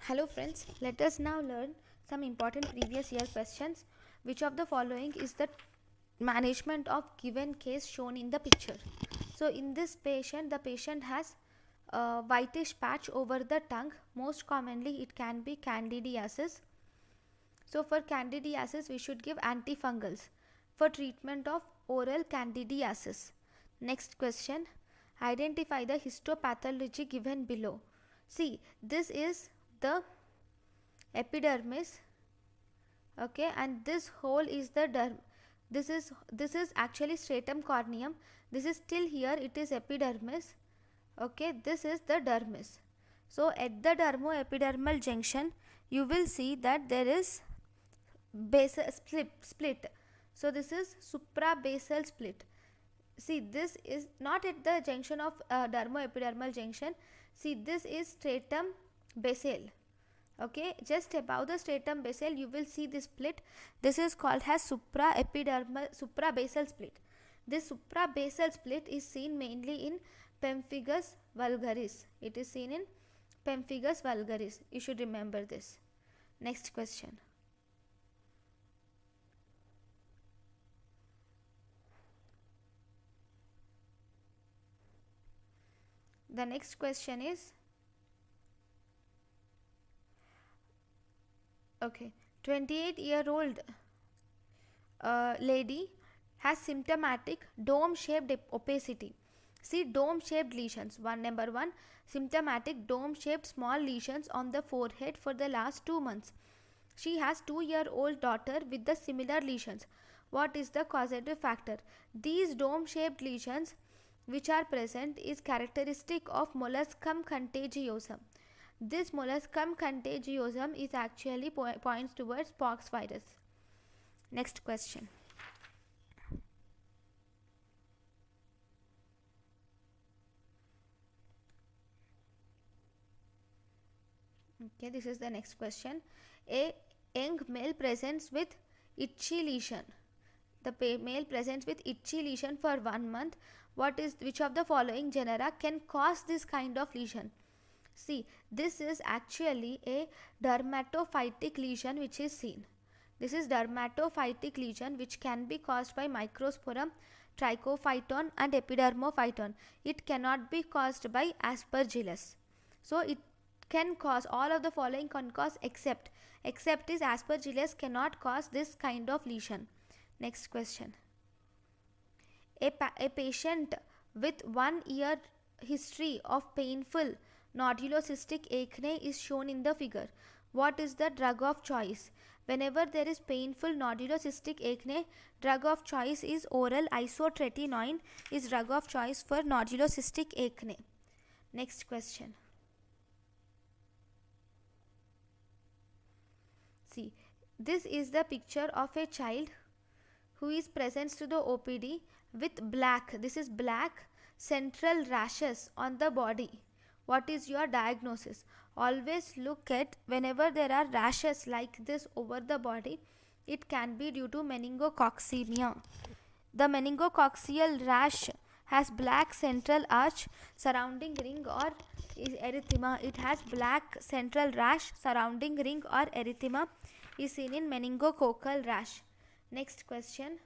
Hello friends, let us now learn some important previous year questions. Which of the following is the management of given case shown in the picture? So in this patient, the patient has a whitish patch over the tongue. Most commonly it can be candidiasis. So for candidiasis we should give antifungals for treatment of oral candidiasis. Next question, identify the histopathology given below. See, this is the epidermis, okay, and this hole is the this is actually stratum corneum. This is still here, it is epidermis, okay, this is the dermis. So at the dermoepidermal junction you will see that there is basal split. So this is suprabasal split. See, this is not at the junction of dermoepidermal junction. See, this is stratum basal, okay, just above the stratum basal you will see this split. This is called as suprabasal split. This suprabasal split is seen mainly in pemphigus vulgaris. It is seen in pemphigus vulgaris. You should remember this. Next question. The next question is, okay, 28-year-old lady has symptomatic dome-shaped opacity. See, dome-shaped lesions. Number one, symptomatic dome-shaped small lesions on the forehead for the last 2 months. She has 2-year-old daughter with the similar lesions. What is the causative factor? These dome-shaped lesions which are present is characteristic of molluscum contagiosum. This molluscum contagiosum is actually points towards pox virus. Next question. Okay, this is the next question. A young male presents with itchy lesion. The male presents with itchy lesion for 1 month. Which of the following genera can cause this kind of lesion? See, this is actually a dermatophytic lesion which is seen. This is dermatophytic lesion which can be caused by Microsporum, Trichophyton and Epidermophyton. It cannot be caused by Aspergillus. So it can cause, all of the following can cause except is Aspergillus cannot cause this kind of lesion. Next question. A patient with 1 year history of painful nodulocystic acne is shown in the figure. What is the drug of choice? Whenever there is painful nodulocystic acne, drug of choice is oral isotretinoin is drug of choice for nodulocystic acne. Next question. See, this is the picture of a child who is presents to the OPD with black, this is black central rashes on the body. What is your diagnosis? Always look at, whenever there are rashes like this over the body, it can be due to meningococcemia. The meningococcial rash has black central arch surrounding ring or is erythema. It has black central rash surrounding ring or erythema is seen in meningococcal rash. Next question.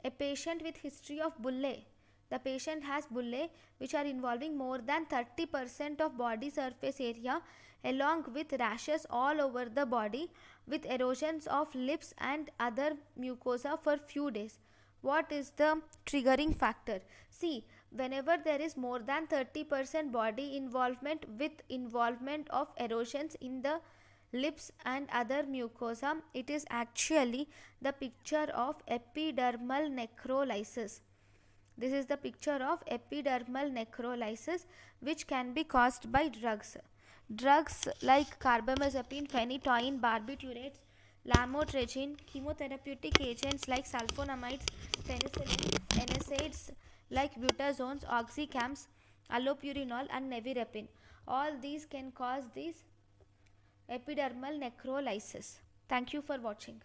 A patient with history of bullae. The patient has bullae which are involving more than 30% of body surface area along with rashes all over the body with erosions of lips and other mucosa for few days. What is the triggering factor? See, whenever there is more than 30% body involvement with involvement of erosions in the lips and other mucosa, it is actually the picture of epidermal necrolysis. This is the picture of epidermal necrolysis which can be caused by drugs. Drugs like carbamazepine, phenytoin, barbiturates, lamotrigine, chemotherapeutic agents like sulfonamides, penicillin, NSAIDs like butazones, oxycams, allopurinol and nevirapine. All these can cause these epidermal necrolysis. Thank you for watching.